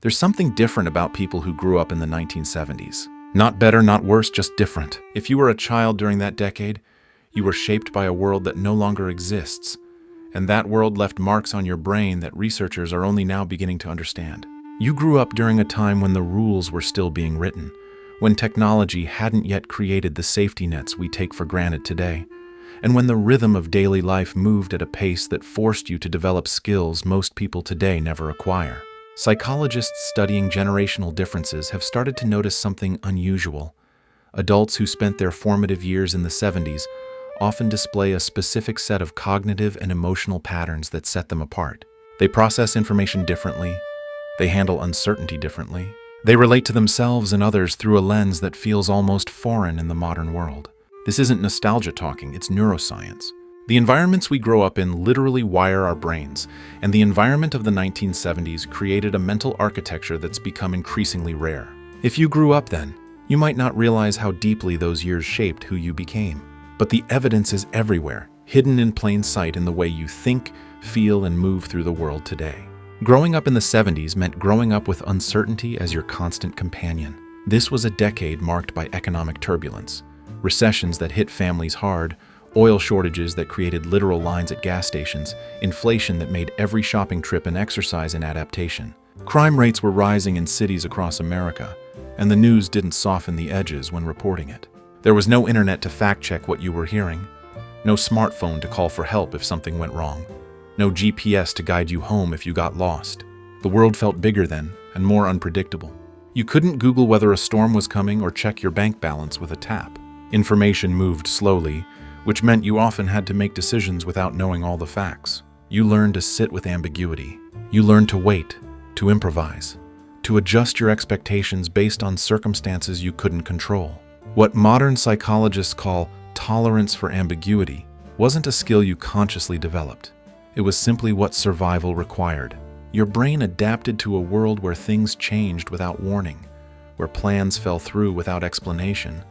There's something different about people who grew up in the 1970s. Not better, not worse, just different. If you were a child during that decade, you were shaped by a world that no longer exists, and that world left marks on your brain that researchers are only now beginning to understand. You grew up during a time when the rules were still being written, when technology hadn't yet created the safety nets we take for granted today, and when the rhythm of daily life moved at a pace that forced you to develop skills most people today never acquire. Psychologists studying generational differences have started to notice something unusual. Adults who spent their formative years in the 70s often display a specific set of cognitive and emotional patterns that set them apart. They process information differently. They handle uncertainty differently. They relate to themselves and others through a lens that feels almost foreign in the modern world. This isn't nostalgia talking, it's neuroscience. The environments we grow up in literally wire our brains, and the environment of the 1970s created a mental architecture that's become increasingly rare. If you grew up then, you might not realize how deeply those years shaped who you became. But the evidence is everywhere, hidden in plain sight in the way you think, feel, and move through the world today. Growing up in the 70s meant growing up with uncertainty as your constant companion. This was a decade marked by economic turbulence, recessions that hit families hard, oil shortages that created literal lines at gas stations, inflation that made every shopping trip an exercise in adaptation. Crime rates were rising in cities across America, and the news didn't soften the edges when reporting it. There was no internet to fact-check what you were hearing, no smartphone to call for help if something went wrong, no GPS to guide you home if you got lost. The world felt bigger then and more unpredictable. You couldn't Google whether a storm was coming or check your bank balance with a tap. Information moved slowly, which meant you often had to make decisions without knowing all the facts. You learned to sit with ambiguity. You learned to wait, to improvise, to adjust your expectations based on circumstances you couldn't control. What modern psychologists call tolerance for ambiguity wasn't a skill you consciously developed. It was simply what survival required. Your brain adapted to a world where things changed without warning, where plans fell through without explanation,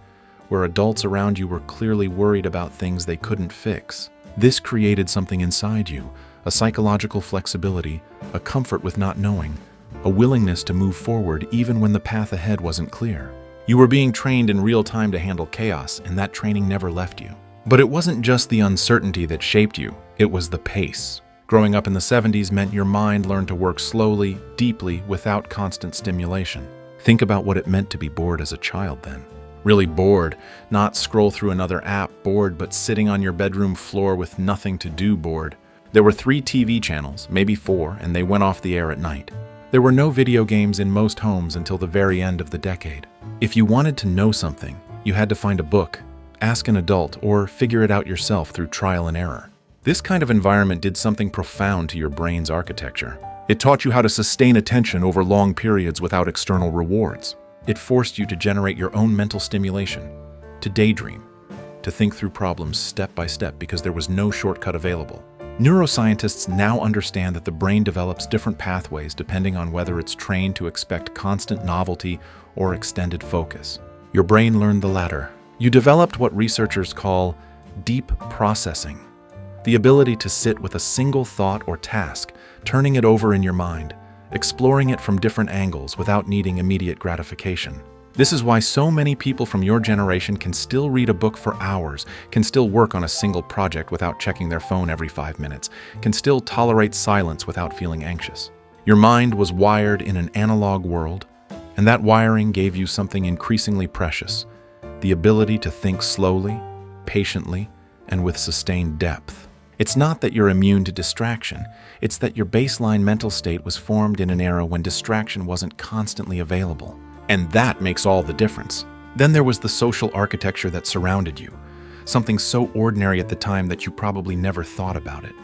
where adults around you were clearly worried about things they couldn't fix. This created something inside you, a psychological flexibility, a comfort with not knowing, a willingness to move forward even when the path ahead wasn't clear. You were being trained in real time to handle chaos, and that training never left you. But it wasn't just the uncertainty that shaped you, it was the pace. Growing up in the 70s meant your mind learned to work slowly, deeply, without constant stimulation. Think about what it meant to be bored as a child then. Really bored, not scroll through another app bored, but sitting on your bedroom floor with nothing to do bored. There were 3 TV channels, maybe 4, and they went off the air at night. There were no video games in most homes until the very end of the decade. If you wanted to know something, you had to find a book, ask an adult, or figure it out yourself through trial and error. This kind of environment did something profound to your brain's architecture. It taught you how to sustain attention over long periods without external rewards. It forced you to generate your own mental stimulation, to daydream, to think through problems step by step because there was no shortcut available. Neuroscientists now understand that the brain develops different pathways depending on whether it's trained to expect constant novelty or extended focus. Your brain learned the latter. You developed what researchers call deep processing, the ability to sit with a single thought or task, turning it over in your mind, exploring it from different angles without needing immediate gratification. This is why so many people from your generation can still read a book for hours, can still work on a single project without checking their phone every 5 minutes, can still tolerate silence without feeling anxious. Your mind was wired in an analog world, and that wiring gave you something increasingly precious, the ability to think slowly, patiently, and with sustained depth. It's not that you're immune to distraction, it's that your baseline mental state was formed in an era when distraction wasn't constantly available. And that makes all the difference. Then there was the social architecture that surrounded you, something so ordinary at the time that you probably never thought about it,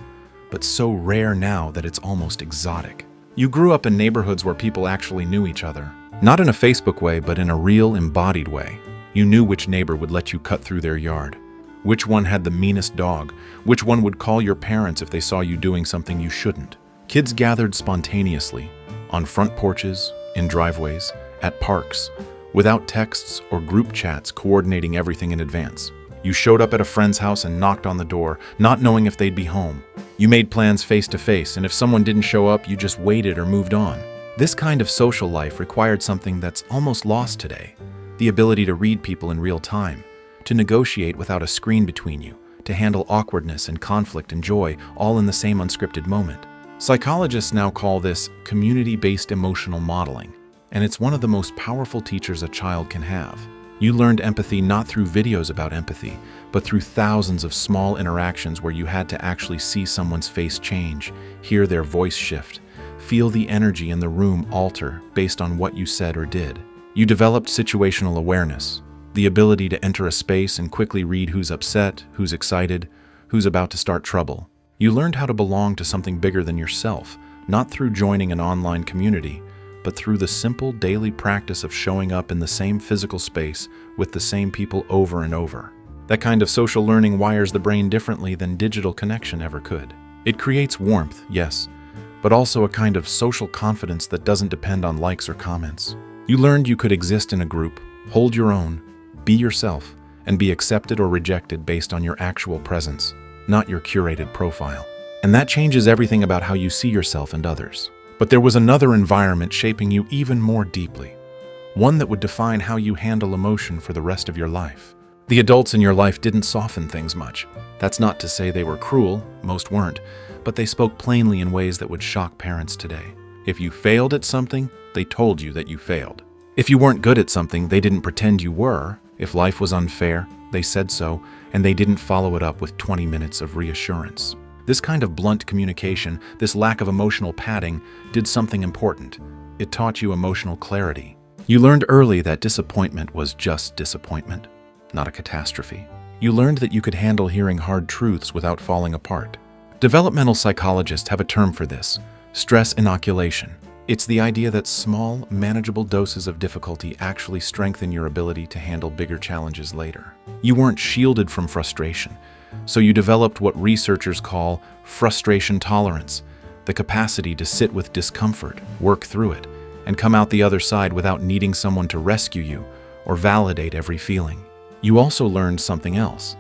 but so rare now that it's almost exotic. You grew up in neighborhoods where people actually knew each other, not in a Facebook way, but in a real, embodied way. You knew which neighbor would let you cut through their yard, which one had the meanest dog, which one would call your parents if they saw you doing something you shouldn't. Kids gathered spontaneously, on front porches, in driveways, at parks, without texts or group chats coordinating everything in advance. You showed up at a friend's house and knocked on the door, not knowing if they'd be home. You made plans face to face, and if someone didn't show up, you just waited or moved on. This kind of social life required something that's almost lost today: the ability to read people in real time, to negotiate without a screen between you, to handle awkwardness and conflict and joy all in the same unscripted moment. Psychologists now call this community-based emotional modeling, and it's one of the most powerful teachers a child can have. You learned empathy not through videos about empathy, but through thousands of small interactions where you had to actually see someone's face change, hear their voice shift, feel the energy in the room alter based on what you said or did. You developed situational awareness, the ability to enter a space and quickly read who's upset, who's excited, who's about to start trouble. You learned how to belong to something bigger than yourself, not through joining an online community, but through the simple daily practice of showing up in the same physical space with the same people over and over. That kind of social learning wires the brain differently than digital connection ever could. It creates warmth, yes, but also a kind of social confidence that doesn't depend on likes or comments. You learned you could exist in a group, hold your own, be yourself, and be accepted or rejected based on your actual presence, not your curated profile. And that changes everything about how you see yourself and others. But there was another environment shaping you even more deeply, one that would define how you handle emotion for the rest of your life. The adults in your life didn't soften things much. That's not to say they were cruel, most weren't, but they spoke plainly in ways that would shock parents today. If you failed at something, they told you that you failed. If you weren't good at something, they didn't pretend you were. If life was unfair, they said so, and they didn't follow it up with 20 minutes of reassurance. This kind of blunt communication, this lack of emotional padding, did something important. It taught you emotional clarity. You learned early that disappointment was just disappointment, not a catastrophe. You learned that you could handle hearing hard truths without falling apart. Developmental psychologists have a term for this: stress inoculation. It's the idea that small, manageable doses of difficulty actually strengthen your ability to handle bigger challenges later. You weren't shielded from frustration, so you developed what researchers call frustration tolerance, the capacity to sit with discomfort, work through it, and come out the other side without needing someone to rescue you or validate every feeling. You also learned something else,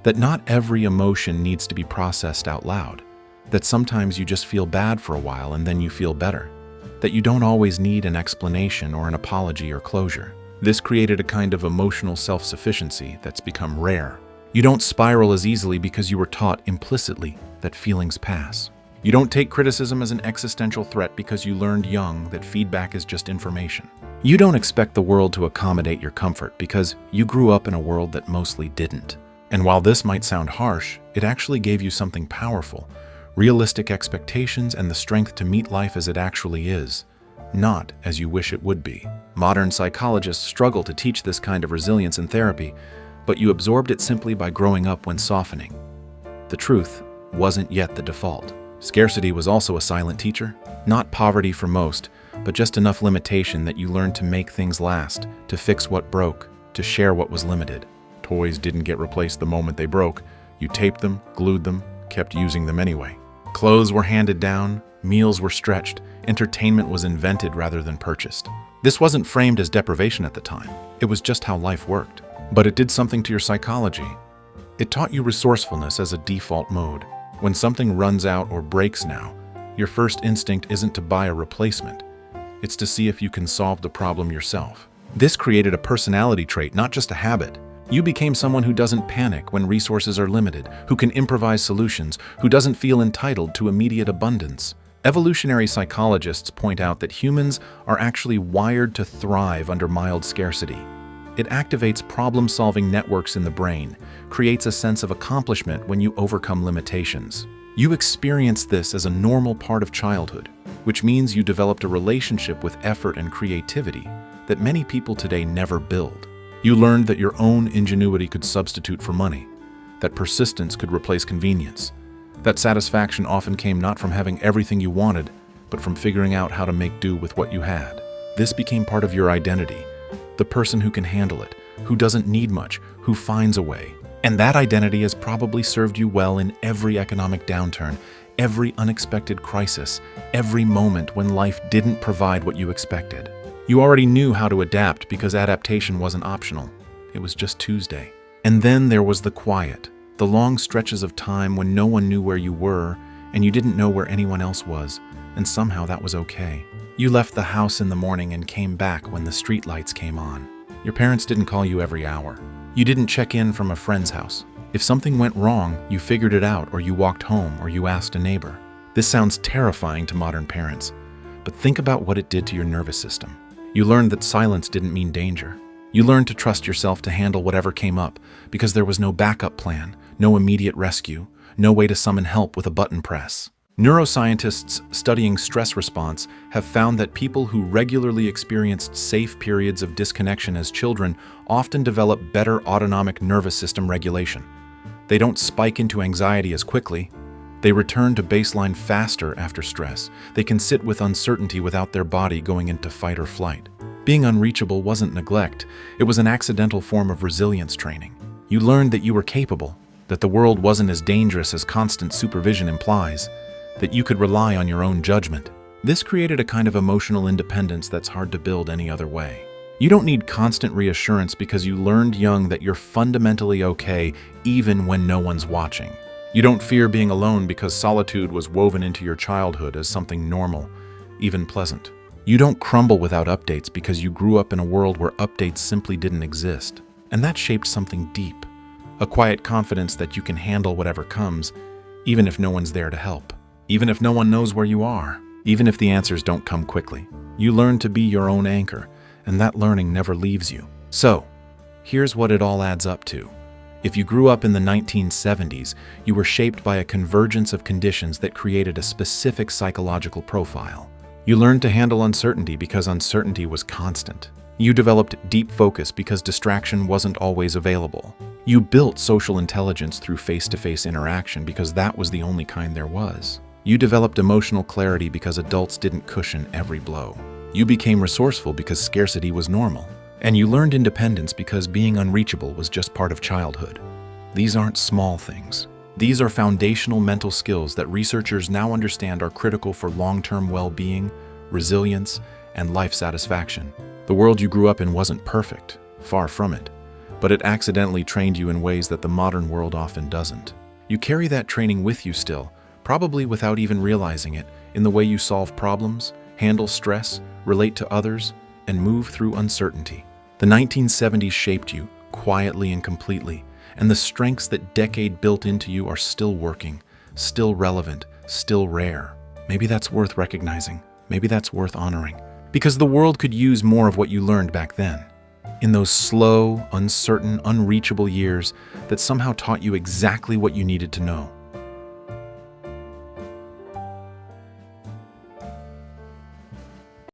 that not every emotion needs to be processed out loud, that sometimes you just feel bad for a while and then you feel better, that you don't always need an explanation or an apology or closure. This created a kind of emotional self-sufficiency that's become rare. You don't spiral as easily because you were taught implicitly that feelings pass. You don't take criticism as an existential threat because you learned young that feedback is just information. You don't expect the world to accommodate your comfort because you grew up in a world that mostly didn't. And while this might sound harsh, it actually gave you something powerful: realistic expectations and the strength to meet life as it actually is, not as you wish it would be. Modern psychologists struggle to teach this kind of resilience in therapy, but you absorbed it simply by growing up when softening. The truth wasn't yet the default. Scarcity was also a silent teacher. Not poverty for most, but just enough limitation that you learned to make things last, to fix what broke, to share what was limited. Toys didn't get replaced the moment they broke. You taped them, glued them, kept using them anyway. Clothes were handed down, meals were stretched, entertainment was invented rather than purchased. This wasn't framed as deprivation at the time. It was just how life worked. But it did something to your psychology. It taught you resourcefulness as a default mode. When something runs out or breaks now, your first instinct isn't to buy a replacement. It's to see if you can solve the problem yourself. This created a personality trait, not just a habit. You became someone who doesn't panic when resources are limited, who can improvise solutions, who doesn't feel entitled to immediate abundance. Evolutionary psychologists point out that humans are actually wired to thrive under mild scarcity. It activates problem-solving networks in the brain, creates a sense of accomplishment when you overcome limitations. You experienced this as a normal part of childhood, which means you developed a relationship with effort and creativity that many people today never build. You learned that your own ingenuity could substitute for money, that persistence could replace convenience, that satisfaction often came not from having everything you wanted, but from figuring out how to make do with what you had. This became part of your identity. The person who can handle it, who doesn't need much, who finds a way. And that identity has probably served you well in every economic downturn, every unexpected crisis, every moment when life didn't provide what you expected. You already knew how to adapt because adaptation wasn't optional. It was just Tuesday. And then there was the quiet, the long stretches of time when no one knew where you were and you didn't know where anyone else was, and somehow that was okay. You left the house in the morning and came back when the streetlights came on. Your parents didn't call you every hour. You didn't check in from a friend's house. If something went wrong, you figured it out, or you walked home, or you asked a neighbor. This sounds terrifying to modern parents, but think about what it did to your nervous system. You learned that silence didn't mean danger. You learned to trust yourself to handle whatever came up because there was no backup plan, no immediate rescue, no way to summon help with a button press. Neuroscientists studying stress response have found that people who regularly experienced safe periods of disconnection as children often develop better autonomic nervous system regulation. They don't spike into anxiety as quickly. They return to baseline faster after stress. They can sit with uncertainty without their body going into fight or flight. Being unreachable wasn't neglect. It was an accidental form of resilience training. You learned that you were capable, that the world wasn't as dangerous as constant supervision implies, that you could rely on your own judgment. This created a kind of emotional independence that's hard to build any other way. You don't need constant reassurance because you learned young that you're fundamentally okay even when no one's watching. You don't fear being alone because solitude was woven into your childhood as something normal, even pleasant. You don't crumble without updates because you grew up in a world where updates simply didn't exist. And that shaped something deep, a quiet confidence that you can handle whatever comes, even if no one's there to help. Even if no one knows where you are, even if the answers don't come quickly. You learn to be your own anchor, and that learning never leaves you. So, here's what it all adds up to. If you grew up in the 1970s, you were shaped by a convergence of conditions that created a specific psychological profile. You learned to handle uncertainty because uncertainty was constant. You developed deep focus because distraction wasn't always available. You built social intelligence through face-to-face interaction because that was the only kind there was. You developed emotional clarity because adults didn't cushion every blow. You became resourceful because scarcity was normal. And you learned independence because being unreachable was just part of childhood. These aren't small things. These are foundational mental skills that researchers now understand are critical for long-term well-being, resilience, and life satisfaction. The world you grew up in wasn't perfect, far from it, but it accidentally trained you in ways that the modern world often doesn't. You carry that training with you still, probably without even realizing it, in the way you solve problems, handle stress, relate to others, and move through uncertainty. The 1970s shaped you, quietly and completely, and the strengths that decade built into you are still working, still relevant, still rare. Maybe that's worth recognizing. Maybe that's worth honoring. Because the world could use more of what you learned back then. In those slow, uncertain, unreachable years that somehow taught you exactly what you needed to know.